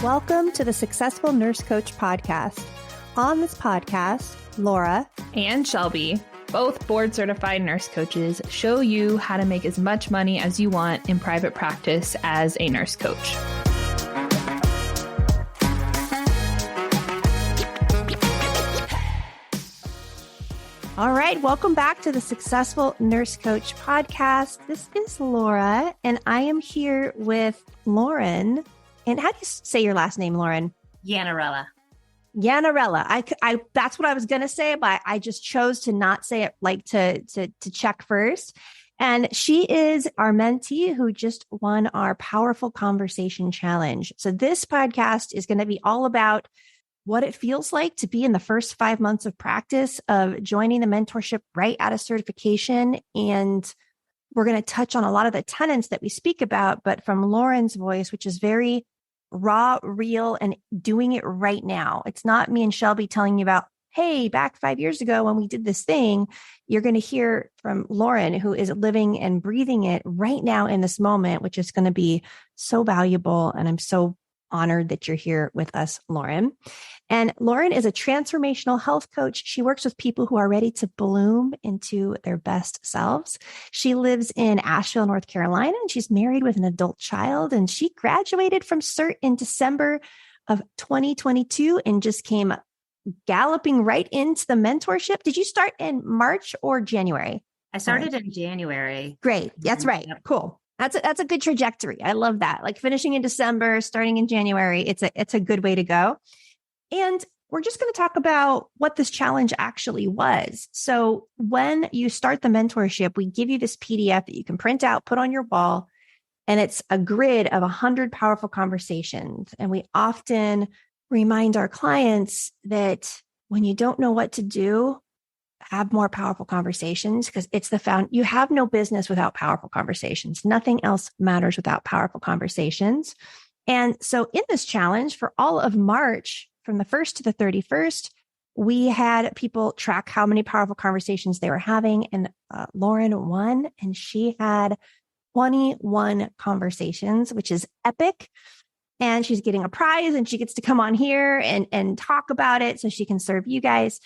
Welcome to the Successful Nurse Coach podcast. On this podcast, Laura and Shelby, both board certified nurse coaches, show you how to make as much money as you want in private practice as a nurse coach. All right, welcome back to the Successful Nurse Coach podcast. This is Laura, and I am here with Lauren. And how do you say your last name, Lauren? Yannarella. Yannarella. I that's what I was going to say, but I just chose to not say it, like to check first. And she is our mentee who just won our Powerful Conversation Challenge. So this podcast is going to be all about what it feels like to be in the first 5 months of practice of joining the mentorship right out of certification. And we're going to touch on a lot of the tenets that we speak about, but from Lauren's voice, which is very raw, real, and doing it right now. It's not me and Shelby telling you about, hey, back 5 years ago when we did this thing. You're going to hear from Lauren, who is living and breathing it right now in this moment, which is going to be so valuable. And I'm so honored that you're here with us, Lauren. And Lauren is a transformational health coach. She works with people who are ready to bloom into their best selves. She lives in Asheville, North Carolina, and she's married with an adult child. And she graduated from CERT in December of 2022 and just came galloping right into the mentorship. Did you start in March or January? I started in January. Great. That's right. Yep. Cool. That's a good trajectory. I love that. Like finishing in December, starting in January. It's a good way to go. And we're just going to talk about what this challenge actually was. So when you start the mentorship, we give you this PDF that you can print out, put on your wall, and it's a grid of 100 powerful conversations. And we often remind our clients that when you don't know what to do, have more powerful conversations, because it's you have no business without powerful conversations. Nothing else matters without powerful conversations. And so in this challenge for all of March, from the 1st to the 31st, we had people track how many powerful conversations they were having. And Lauren won, and she had 21 conversations, which is epic. And she's getting a prize, and she gets to come on here and talk about it so she can serve you guys.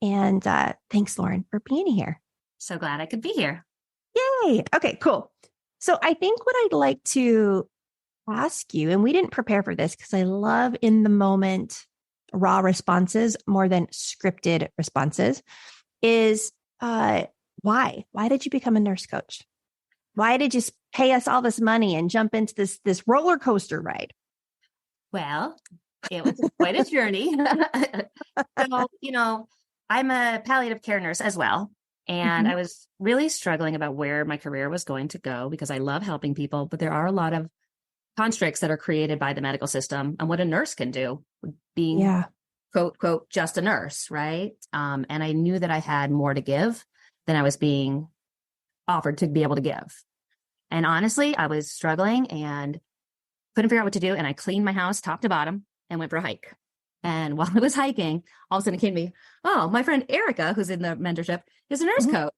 And thanks, Lauren, for being here. So glad I could be here. Yay. Okay, cool. So I think what I'd like to ask you, and we didn't prepare for this because I love in the moment raw responses more than scripted responses, is why? Why did you become a nurse coach? Why did you pay us all this money and jump into this roller coaster ride? Well, it was quite a journey. So, I'm a palliative care nurse as well. And I was really struggling about where my career was going to go because I love helping people, but there are a lot of constricts that are created by the medical system and what a nurse can do, being quote, just a nurse, right? And I knew that I had more to give than I was being offered to be able to give. And honestly, I was struggling and couldn't figure out what to do. And I cleaned my house top to bottom and went for a hike. And while I was hiking, all of a sudden it came to me, oh, my friend Erica, who's in the mentorship, is a nurse coach.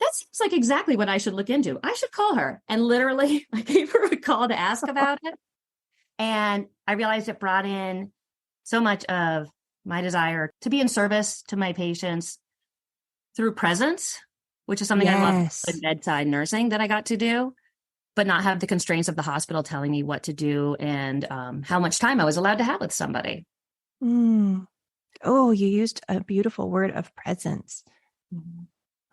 That seems like exactly what I should look into. I should call her. And literally, I gave her a call to ask about it. And I realized it brought in so much of my desire to be in service to my patients through presence, which is something I love in bedside nursing that I got to do, but not have the constraints of the hospital telling me what to do and how much time I was allowed to have with somebody. Oh, you used a beautiful word of presence.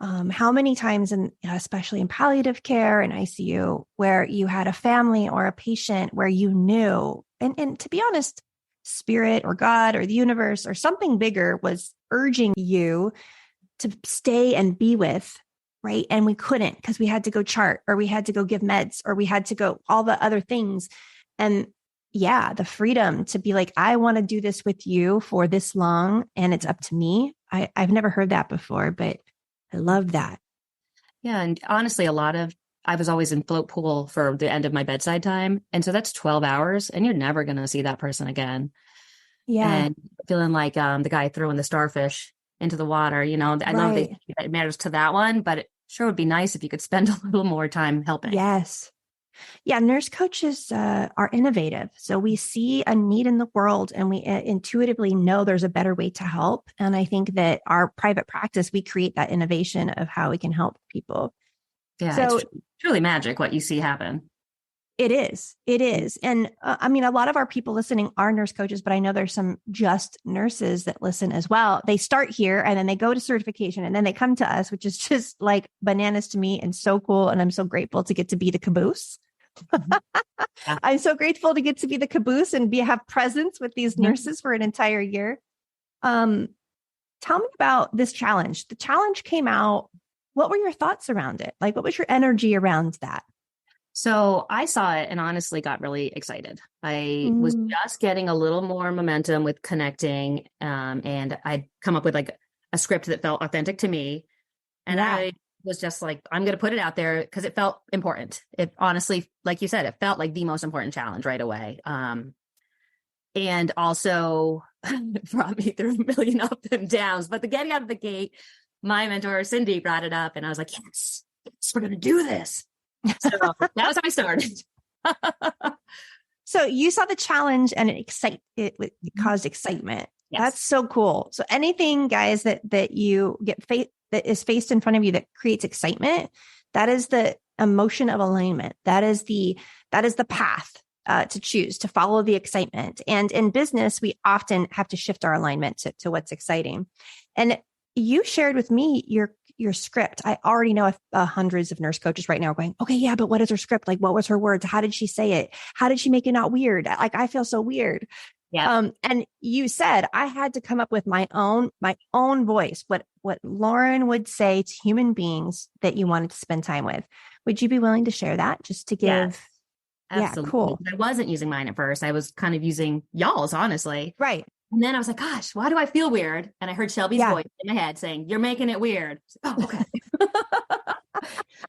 How many times, especially in palliative care and ICU, where you had a family or a patient where you knew, and to be honest, spirit or God or the universe or something bigger was urging you to stay and be with, right? And we couldn't because we had to go chart, or we had to go give meds, or we had to go all the other things. And the freedom to be like, I want to do this with you for this long, and it's up to me. I've never heard that before, but I love that. Yeah. And honestly, I was always in float pool for the end of my bedside time. And so that's 12 hours and you're never going to see that person again. Yeah. And feeling like the guy throwing the starfish into the water, I know that it matters to that one, but it sure would be nice if you could spend a little more time helping. Yes. Yeah, nurse coaches are innovative. So we see a need in the world and we intuitively know there's a better way to help. And I think that our private practice, we create that innovation of how we can help people. Yeah, So it's truly magic what you see happen. it is. It is. And I mean, a lot of our people listening are nurse coaches, but I know there's some just nurses that listen as well. They start here and then they go to certification and then they come to us, which is just like bananas to me and so cool. And I'm so grateful to get to be the caboose. Yeah. I'm so grateful to get to be the caboose and have presence with these nurses for an entire year. Tell me about this challenge. The challenge came out. What were your thoughts around it? Like, what was your energy around that? So I saw it and honestly got really excited. I was just getting a little more momentum with connecting. And I'd come up with like a script that felt authentic to me. And I was just like, I'm going to put it out there because it felt important. It honestly, like you said, it felt like the most important challenge right away. And also brought me through a million ups and downs. But the getting out of the gate, my mentor, Cindy, brought it up and I was like, yes, we're going to do this. So that was how I started. So you saw the challenge and it caused excitement. Yes. That's so cool. So anything, guys, that you get that is faced in front of you that creates excitement, that is the emotion of alignment. That is the path to choose, to follow the excitement. And in business, we often have to shift our alignment to what's exciting. And you shared with me your script. I already know hundreds of nurse coaches right now are going, okay, yeah, but what is her script? Like, what was her words? How did she say it? How did she make it not weird? Like, I feel so weird. Yeah. And you said I had to come up with my own voice, what Lauren would say to human beings that you wanted to spend time with. Would you be willing to share that just to give? Yes, absolutely. Yeah, cool. I wasn't using mine at first. I was kind of using y'all's, honestly. Right. And then I was like, gosh, why do I feel weird? And I heard Shelby's voice in my head saying, you're making it weird. Oh, okay.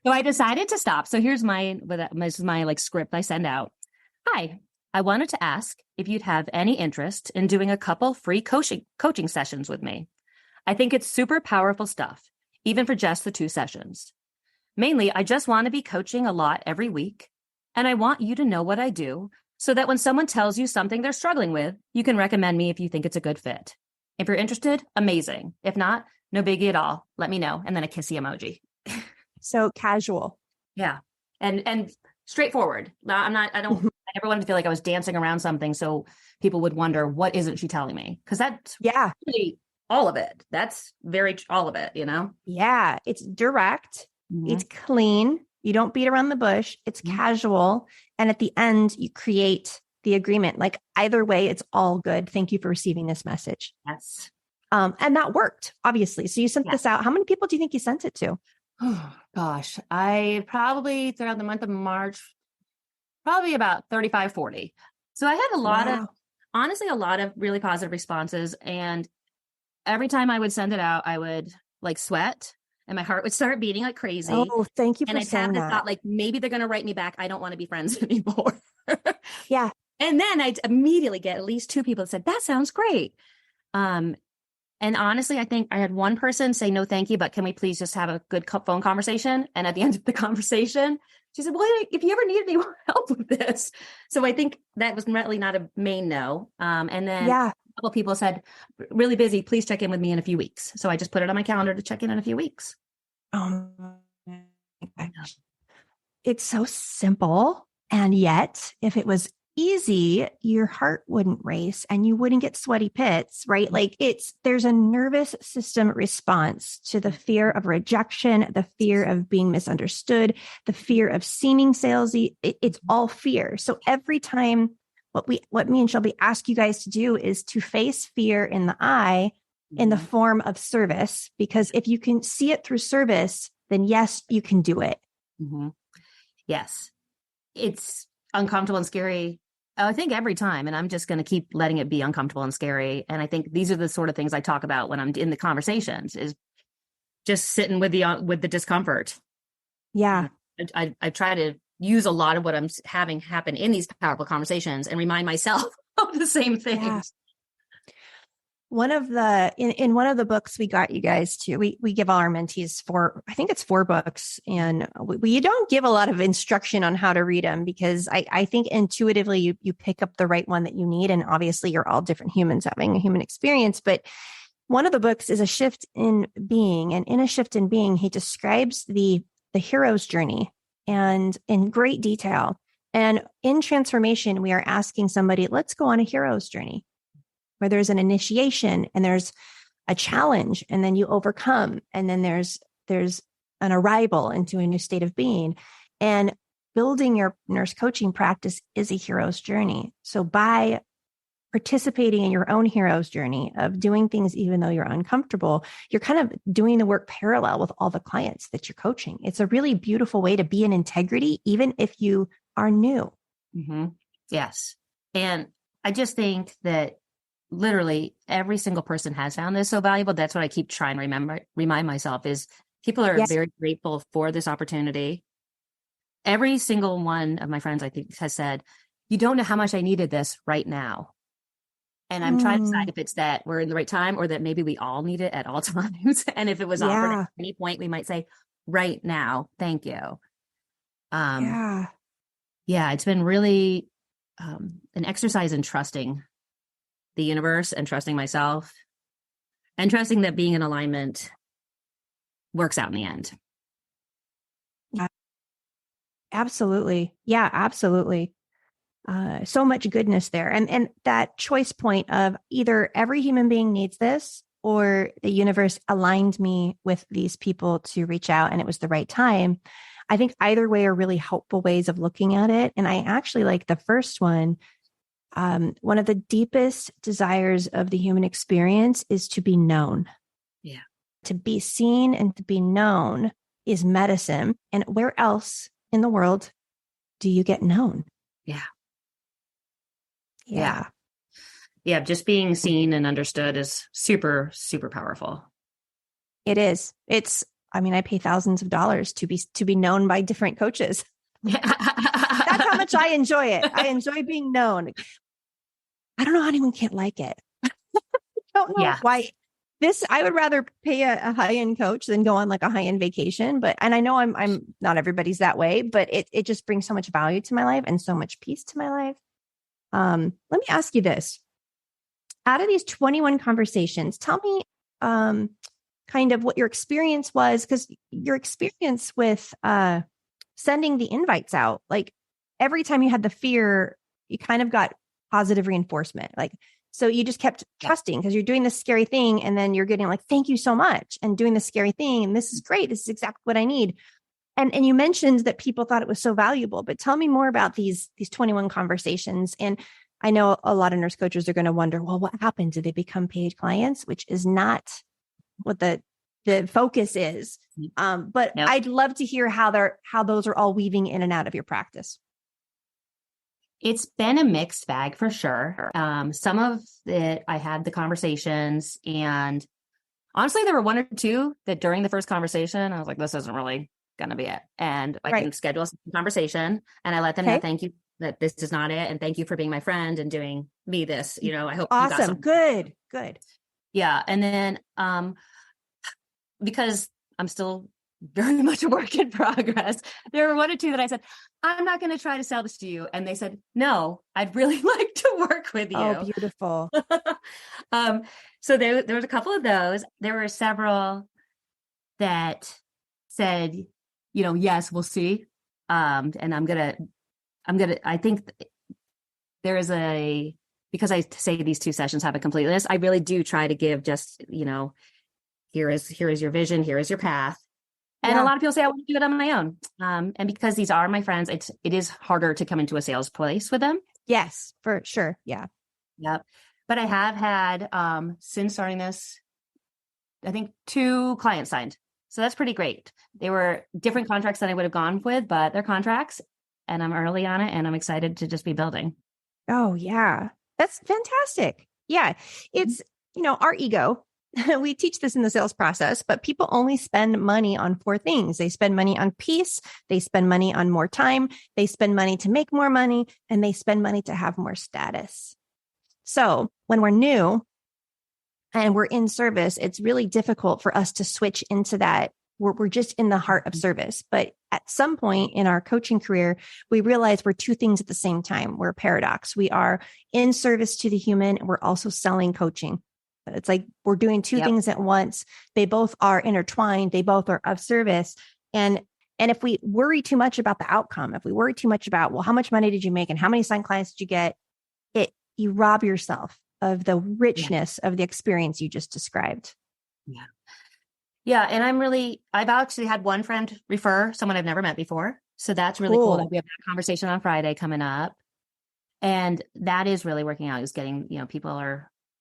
So I decided to stop. So here's this is my like script I send out. Hi, I wanted to ask if you'd have any interest in doing a couple free coaching sessions with me. I think it's super powerful stuff, even for just the 2 sessions. Mainly, I just want to be coaching a lot every week. And I want you to know what I do, so that when someone tells you something they're struggling with, you can recommend me if you think it's a good fit. If you're interested, amazing. If not, no biggie at all. Let me know. And then a kissy emoji. So casual. Yeah. And straightforward. I never wanted to feel like I was dancing around something so people would wonder, what isn't she telling me? Because that's really all of it. That's all of it, you know? Yeah. It's direct. Mm-hmm. It's clean. You don't beat around the bush. It's casual. And at the end, you create the agreement. Like either way, it's all good. Thank you for receiving this message. Yes. And that worked, obviously. So you sent this out. How many people do you think you sent it to? Oh, gosh. I probably, throughout the month of March, probably about 35, 40. So I had a lot of really positive responses. And every time I would send it out, I would like sweat. And my heart would start beating like crazy. Oh, thank you for saying that. And I'd have the thought, like, maybe they're going to write me back. I don't want to be friends anymore. Yeah. And then I'd immediately get at least 2 people that said, that sounds great. And honestly, I think I had one person say, no, thank you, but can we please just have a good phone conversation? And at the end of the conversation, she said, well, if you ever need any more help with this. So I think that was really not a main no. And then a couple of people said, really busy, please check in with me in a few weeks. So I just put it on my calendar to check in a few weeks. Oh my gosh. It's so simple. And yet, if it was easy, your heart wouldn't race and you wouldn't get sweaty pits, right? Like there's a nervous system response to the fear of rejection, the fear of being misunderstood, the fear of seeming salesy. It's all fear. So every time what me and Shelby ask you guys to do is to face fear in the eye in the form of service, because if you can see it through service, then yes, you can do it. Mm-hmm. Yes. It's uncomfortable and scary. I think every time, and I'm just going to keep letting it be uncomfortable and scary. And I think these are the sort of things I talk about when I'm in the conversations, is just sitting with the discomfort. Yeah. I try to use a lot of what I'm having happen in these powerful conversations and remind myself of the same things. Yeah. in one of the books we got you guys to, we give all our mentees I think it's 4 books, and we don't give a lot of instruction on how to read them because I think intuitively you pick up the right one that you need. And obviously you're all different humans having a human experience, but one of the books is A Shift in Being. And in A Shift in Being, he describes the hero's journey and in great detail. And in transformation, we are asking somebody, let's go on a hero's journey, where there's an initiation and there's a challenge, and then you overcome, and then there's an arrival into a new state of being. And building your nurse coaching practice is a hero's journey. So by participating in your own hero's journey of doing things even though you're uncomfortable, you're kind of doing the work parallel with all the clients that you're coaching. It's a really beautiful way to be in integrity, even if you are new. Mm-hmm. Yes. And I just think that literally every single person has found this so valuable. That's what I keep trying to remind myself is people are very grateful for this opportunity. Every single one of my friends, I think, has said, you don't know how much I needed this right now. And I'm trying to decide if it's that we're in the right time or that maybe we all need it at all times. And if it was offered at any point, we might say, right now, thank you. Yeah, it's been really an exercise in trusting the universe and trusting myself and trusting that being in alignment works out in the end. Absolutely. Yeah, absolutely. So much goodness there. And that choice point of either every human being needs this or the universe aligned me with these people to reach out and it was the right time. I think either way are really helpful ways of looking at it. And I actually like the first one. One of the deepest desires of the human experience is to be known. Yeah. To be seen and to be known is medicine. And where else in the world do you get known? Yeah. Just being seen and understood is super, super powerful. It is. I pay thousands of dollars to be known by different coaches. That's how much I enjoy it. I enjoy being known. I don't know how anyone can't like it. I don't know why. I would rather pay a high-end coach than go on like a high-end vacation. And I know I'm not everybody's that way, but it just brings so much value to my life and so much peace to my life. Let me ask you this. Out of these 21 conversations, tell me kind of what your experience was, because your experience with sending the invites out, like every time you had the fear, you kind of got positive reinforcement. Like, so you just kept trusting because you're doing this scary thing and then you're getting like, thank you so much, and doing the scary thing. And this is great. This is exactly what I need. And you mentioned that people thought it was so valuable, but tell me more about these 21 conversations. And I know a lot of nurse coaches are going to wonder, well, what happened? Do they become paid clients? Which is not what the focus is. But I'd love to hear how those are all weaving in and out of your practice. It's been a mixed bag for sure. Some of it, I had the conversations, and honestly, there were one or two that during the first conversation, I was like, this isn't really going to be it. And I can schedule a conversation and I let them know, thank you, that this is not it. And thank you for being my friend and doing me this, I hope. Awesome. Good. Yeah. And then, because I'm still very much a work in progress, there were one or two that I said, I'm not going to try to sell this to you. And they said, no, I'd really like to work with you. Oh, beautiful. So there was a couple of those. There were several that said, yes, we'll see. And I think there is because I say these 2 sessions have a complete list, I really do try to give just, here is your vision, here is your path. And a lot of people say, I want to do it on my own. And because these are my friends, it is harder to come into a sales place with them. Yes, for sure. Yeah. Yep. But I have had, since starting this, I think 2 clients signed. So that's pretty great. They were different contracts than I would have gone with, but they're contracts and I'm early on it and I'm excited to just be building. Oh yeah. That's fantastic. Yeah. It's, our ego. We teach this in the sales process, but people only spend money on 4 things. They spend money on peace. They spend money on more time. They spend money to make more money, and they spend money to have more status. So when we're new, and we're in service, it's really difficult for us to switch into that. We're just in the heart of service. But at some point in our coaching career, we realize we're two things at the same time. We're a paradox. We are in service to the human, and we're also selling coaching. It's like we're doing two things at once. They both are intertwined. They both are of service. And if we worry too much about the outcome, if we worry too much about, well, how much money did you make and how many signed clients did you get? You rob yourself of the richness of the experience you just described. Yeah. Yeah. And I've actually had one friend refer someone I've never met before. So that's really cool that we have that conversation on Friday coming up. And that is really working out, is getting,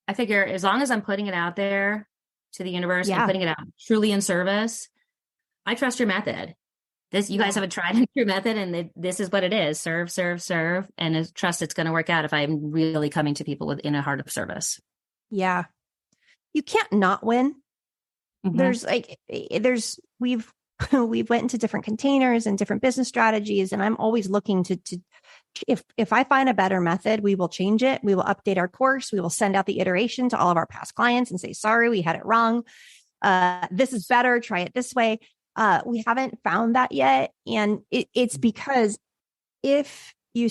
I figure as long as I'm putting it out there to the universe and putting it out truly in service, I trust your method. You guys have a tried and true method, and this is what it is. Serve, serve, serve. And I trust it's going to work out if I'm really coming to people within a heart of service. Yeah. You can't not win. We've went into different containers and different business strategies. And I'm always looking to if I find a better method, we will change it. We will update our course. We will send out the iteration to all of our past clients and say, sorry, we had it wrong. This is better. Try it this way. We haven't found that yet. And it's because if you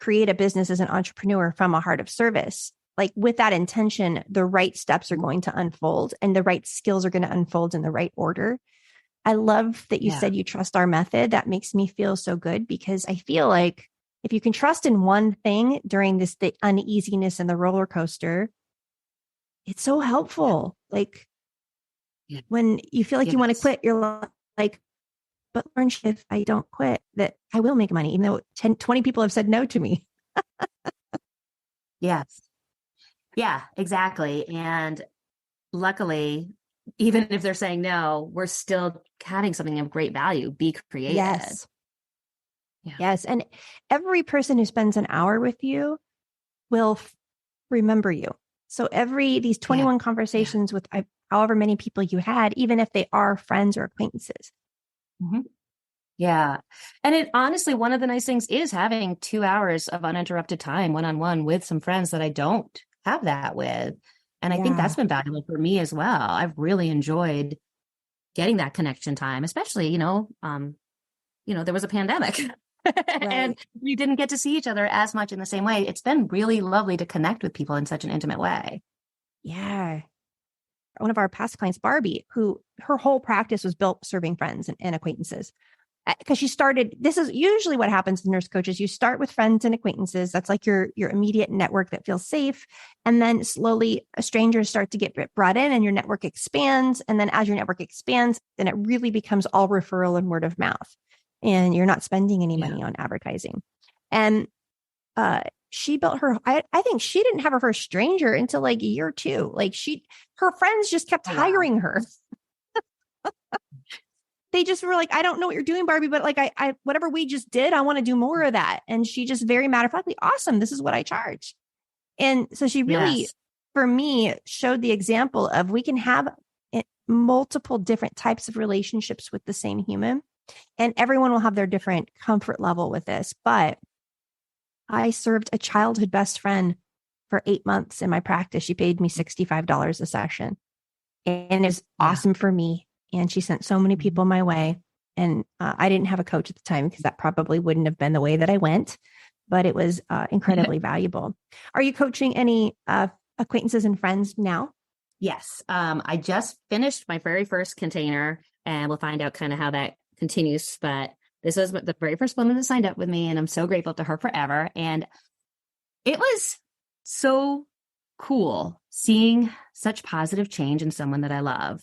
create a business as an entrepreneur from a heart of service, like with that intention, the right steps are going to unfold and the right skills are going to unfold in the right order. I love that you said you trust our method. That makes me feel so good, because I feel like if you can trust in one thing during the uneasiness and the roller coaster, it's so helpful. Like when you feel like you want to quit, you're like, but Lauren, if I don't quit, that I will make money, even though 20 people have said no to me. Yes. Yeah, exactly. And luckily, even if they're saying no, we're still having something of great value. Be creative. Yes. Yeah. Yes. And every person who spends an hour with you will remember you. So these 21 conversations with however many people you had, even if they are friends or acquaintances. Mm-hmm. Yeah. And honestly, one of the nice things is having 2 hours of uninterrupted time one-on-one with some friends that I don't have that with. And I think that's been valuable for me as well. I've really enjoyed getting that connection time, especially, there was a pandemic and we didn't get to see each other as much in the same way. It's been really lovely to connect with people in such an intimate way. Yeah. One of our past clients, Barbie, who her whole practice was built serving friends and acquaintances. Because this is usually what happens to nurse coaches. You start with friends and acquaintances. That's like your immediate network that feels safe. And then slowly strangers start to get brought in and your network expands. And then as your network expands, then it really becomes all referral and word of mouth. And you're not spending any money on advertising. And she built I think she didn't have her first stranger until like a year or two. Like her friends just kept hiring her. They just were like, I don't know what you're doing, Barbie, but like, I whatever we just did, I want to do more of that. And she just very matter of factly, awesome. This is what I charge. And so she really, for me, showed the example of we can have multiple different types of relationships with the same human, and everyone will have their different comfort level with this. But I served a childhood best friend for 8 months in my practice. She paid me $65 a session, and it was awesome for me. And she sent so many people my way. And I didn't have a coach at the time because that probably wouldn't have been the way that I went, but it was incredibly valuable. Are you coaching any acquaintances and friends now? Yes. I just finished my very first container, and we'll find out kind of how that continues. But this was the very first woman that signed up with me, and I'm so grateful to her forever. And it was so cool seeing such positive change in someone that I love.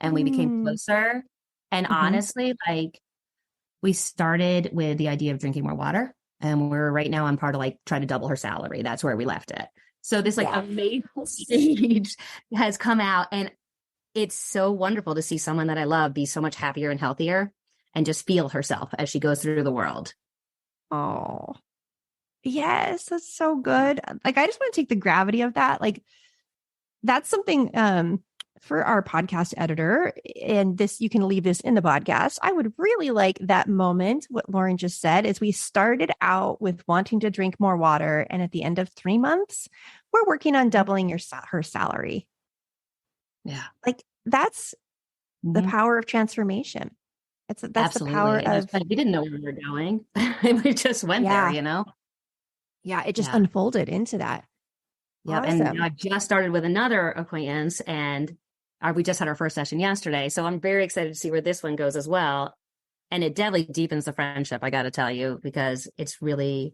And we became closer. And honestly, like we started with the idea of drinking more water. And we're right now on part of like trying to double her salary. That's where we left it. So this like amazing stage has come out. And it's so wonderful to see someone that I love be so much happier and healthier and just feel herself as she goes through the world. Oh, yes. That's so good. Like, I just want to take the gravity of that. Like, that's something, for our podcast editor, and this, you can leave this in the podcast. I would really like that moment. What Lauren just said is we started out with wanting to drink more water. And at the end of 3 months, we're working on doubling her salary. Yeah. Like that's the Mhm. power of transformation. That's the power Absolutely. And of, it's like we didn't know where we were going. We just went there, yeah, you know? yeah. It just Yeah. unfolded into that. Yep. And Awesome. I just started with another acquaintance and we just had our first session yesterday. So I'm very excited to see where this one goes as well. And it definitely deepens the friendship, I got to tell you, because it's really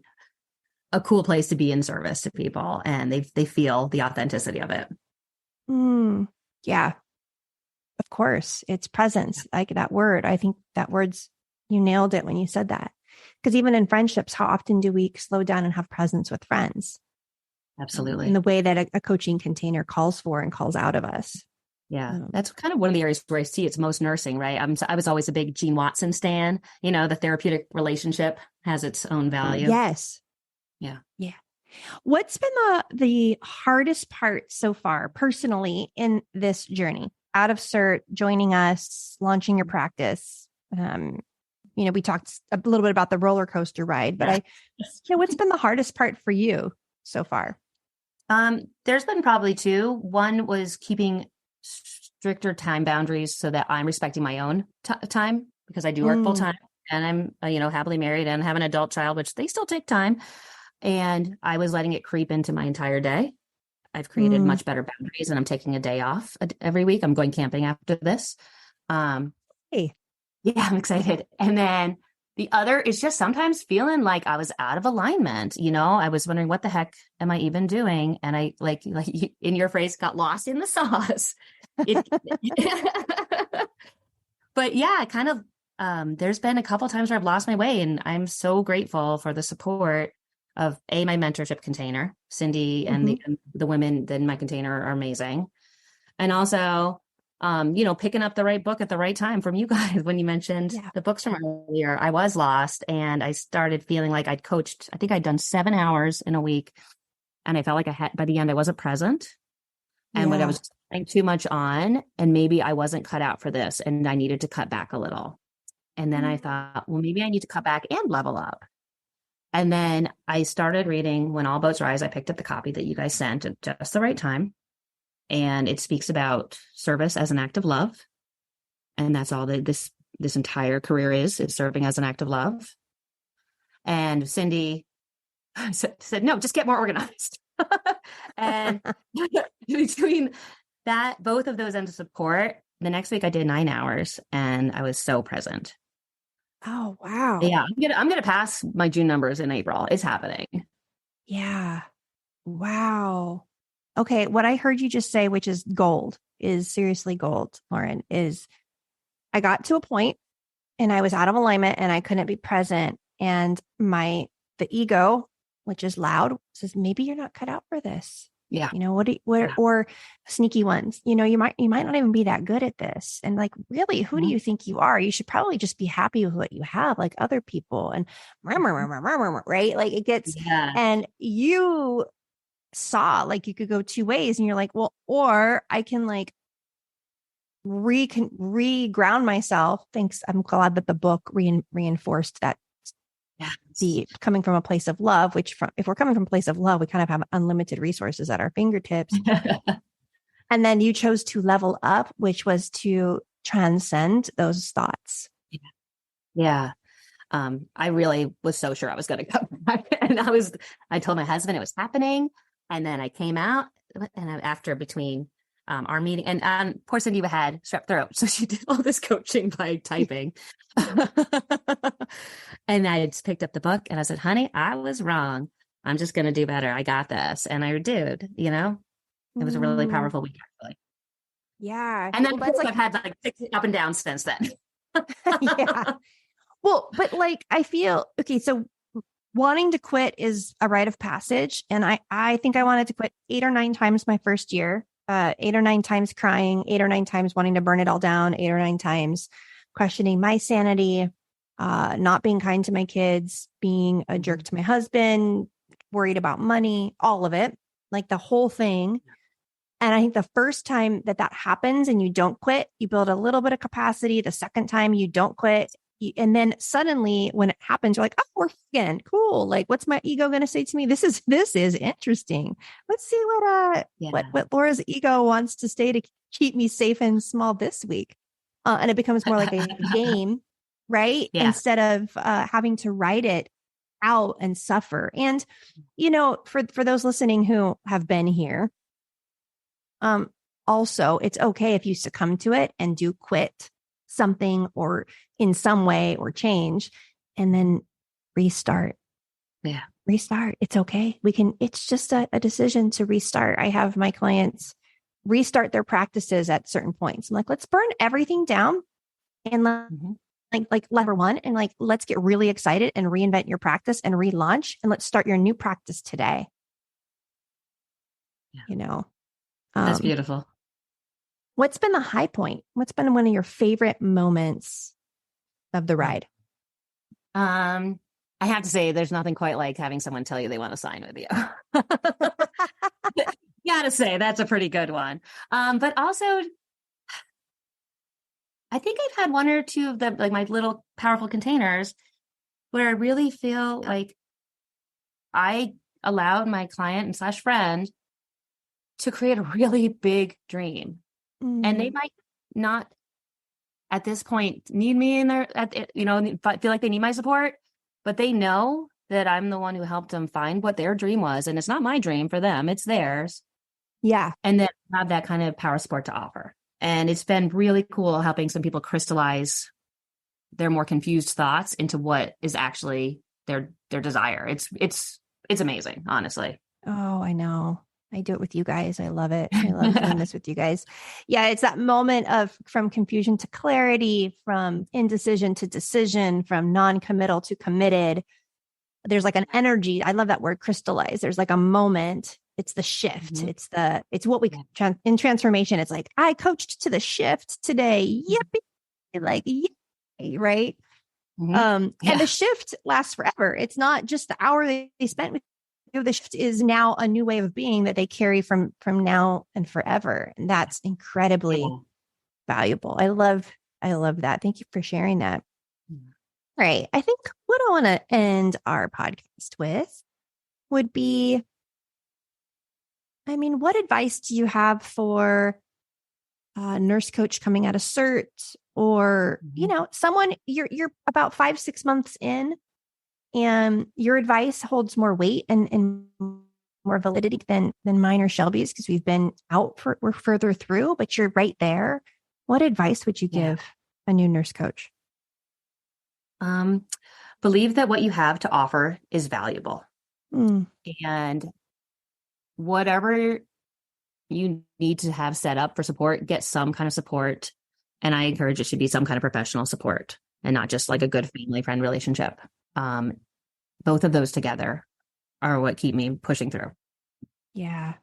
a cool place to be in service to people and they feel the authenticity of it. Mm, yeah, of course. It's presence, like that word. I think that word's, you nailed it when you said that. Because even in friendships, how often do we slow down and have presence with friends in Absolutely. the way that a coaching container calls for and calls out of us? Yeah, Um, that's kind of one of the areas where I see it's most nursing, right? I was always a big Gene Watson stan. You know, the therapeutic relationship has its own value. yes. Yeah. Yeah. What's been the hardest part so far personally in this journey out of cert, joining us, launching your practice? We talked a little bit about the roller coaster ride, but what's been the hardest part for you so far? There's been probably two. One was keeping stricter time boundaries so that I'm respecting my own time because I do work full Mm, time and I'm, happily married and have an adult child, which they still take time. And I was letting it creep into my entire day. I've created mm, much better boundaries and I'm taking a day off every week. I'm going camping after this. Um, hey, yeah, I'm excited. And then the other is just sometimes feeling like I was out of alignment. I was wondering what the heck am I even doing? And I like in your phrase got lost in the sauce. It, but yeah, kind of there's been a couple times where I've lost my way and I'm so grateful for the support of my mentorship container, Cindy and mhm. the women in my container are amazing. And also picking up the right book at the right time from you guys when you mentioned Yeah. the books from earlier. I was lost and I started feeling like I think I'd done 7 hours in a week and I felt like by the end I wasn't present and what I Yeah. was putting too much on and maybe I wasn't cut out for this and I needed to cut back a little. And then I Mm. thought, well, maybe I need to cut back and level up. And then I started reading When All Boats Rise. I picked up the copy that you guys sent at just the right time. And it speaks about service as an act of love. And that's all that this entire career is serving as an act of love. And Cindy said, no, just get more organized. And between that, both of those ends of support, the next week I did 9 hours and I was so present. Oh, wow. Yeah, I'm gonna pass my June numbers in April. It's happening. Yeah. Wow. Okay. What I heard you just say, which is gold, is seriously gold, Lauren, is I got to a point and I was out of alignment and I couldn't be present. And the ego, which is loud, says, maybe you're not cut out for this. Yeah. What, Yeah. or sneaky ones, you might not even be that good at this. And like, really, who do Mhm. you think you are? You should probably just be happy with what you have, like other people and right. Like it gets, Yeah. and you saw like you could go two ways and you're like, well, or I can like re-ground myself. Thanks. I'm glad that the book reinforced that Yes. deep coming from a place of love, if we're coming from a place of love, we kind of have unlimited resources at our fingertips. And then you chose to level up, which was to transcend those thoughts. Yeah. I really was so sure I was going to come back. And I told my husband it was happening. And then I came out and after between our meeting and poor Cindy had strep throat. So she did all this coaching by typing. And I just picked up the book and I said, honey, I was wrong. I'm just going to do better. I got this. And I did, it was a really Mm, powerful week actually. yeah. And then Well, of that's course like, I've had like 6 up and down since then. yeah. Well, but like, I feel okay. So wanting to quit is a rite of passage. And I think I wanted to quit 8 or 9 times my first year, 8 or 9 times crying, 8 or 9 times wanting to burn it all down, 8 or 9 times questioning my sanity, not being kind to my kids, being a jerk to my husband, worried about money, all of it, like the whole thing. And I think the first time that happens and you don't quit, you build a little bit of capacity. The second time you don't quit, And then suddenly when it happens, you're like, oh, we're again cool. Like, what's my ego going to say to me? This is interesting. Let's see what Laura's ego wants to say to keep me safe and small this week. And it becomes more like a game, right? Yeah. Instead of having to write it out and suffer. And, for those listening who have been here, also, it's okay if you succumb to it and do quit something or in some way or change and then restart. Yeah. Restart. It's okay. It's just a decision to restart. I have my clients restart their practices at certain points. I'm like, let's burn everything down and like lever one and like, let's get really excited and reinvent your practice and relaunch and let's start your new practice today. Yeah. That's beautiful. What's been the high point? What's been one of your favorite moments of the ride? I have to say, there's nothing quite like having someone tell you they want to sign with you. Gotta say, that's a pretty good one. But also, I think I've had one or two of them, like my little powerful containers, where I really feel like I allowed my client / friend to create a really big dream. And they might not at this point need me in there, feel like they need my support, but they know that I'm the one who helped them find what their dream was. And it's not my dream for them, it's theirs. Yeah. And then have that kind of power support to offer. And it's been really cool helping some people crystallize their more confused thoughts into what is actually their desire. It's amazing, honestly. Oh, I know. I do it with you guys. I love it. I love doing this with you guys. Yeah. It's that moment from confusion to clarity, from indecision to decision, from non-committal to committed. There's like an energy. I love that word, crystallize. There's like a moment. It's the shift. Mm-hmm. It's what we in transformation. It's like, I coached to the shift today. Yippee. Like, yay, right? Mm-hmm. And the shift lasts forever. It's not just the hour they spent with you. The shift is now a new way of being that they carry from now and forever. And that's incredibly valuable. I love that. Thank you for sharing that. Right. I think what I want to end our podcast with would be, what advice do you have for a nurse coach coming out of cert or, someone you're about 5-6 months in and your advice holds more weight and more validity than mine or Shelby's because we've been we're further through, but you're right there. What advice would you give a new nurse coach? Believe that what you have to offer is valuable. And whatever you need to have set up for support, get some kind of support. And I encourage it should be some kind of professional support and not just like a good family friend relationship. Both of those together are what keep me pushing through. Yeah.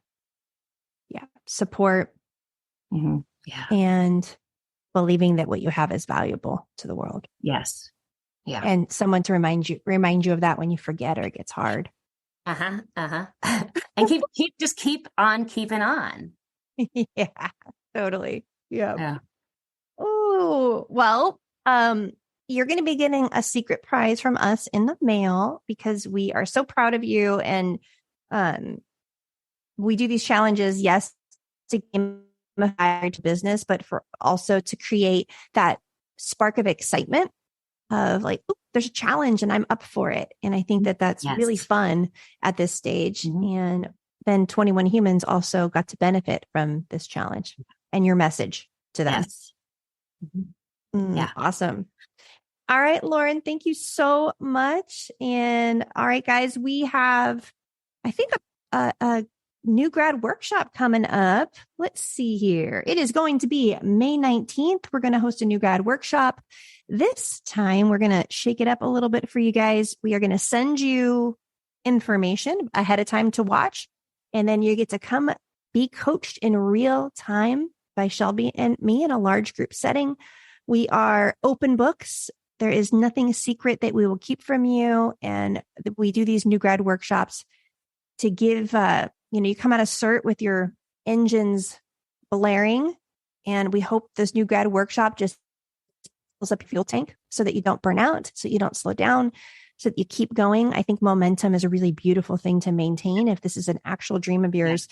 Yeah. Support. Mm-hmm. Yeah. And believing that what you have is valuable to the world. Yes. Yeah. And someone to remind you of that when you forget or it gets hard. And keep on keeping on. Yeah, totally. Yeah. Oh, well, you're going to be getting a secret prize from us in the mail because we are so proud of you. And we do these challenges, yes, to gamify business, but for also to create that spark of excitement of like, there's a challenge and I'm up for it. And I think that that's really fun at this stage. Mm-hmm. And then 21 Humans also got to benefit from this challenge and your message to them. Yes. Mm-hmm. Awesome. All right, Lauren, thank you so much. And all right, guys, we have, I think, a new grad workshop coming up. Let's see here. It is going to be May 19th. We're going to host a new grad workshop. This time, we're going to shake it up a little bit for you guys. We are going to send you information ahead of time to watch, and then you get to come be coached in real time by Shelby and me in a large group setting. We are open books. There is nothing secret that we will keep from you. And we do these new grad workshops to give, you come out of cert with your engines blaring. And we hope this new grad workshop just up your fuel tank so that you don't burn out, so you don't slow down, so that you keep going. I think momentum is a really beautiful thing to maintain. If this is an actual dream of yours,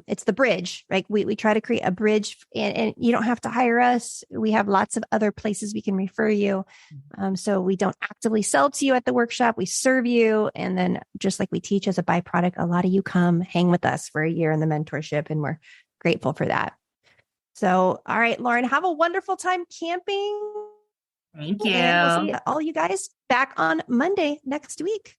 it's the bridge, right? We try to create a bridge, and you don't have to hire us. We have lots of other places we can refer you. So we don't actively sell to you at the workshop. We serve you. And then just like we teach as a byproduct, a lot of you come hang with us for a year in the mentorship, and we're grateful for that. So, all right, Lauren, have a wonderful time camping. Thank you. And we'll see all you guys back on Monday next week.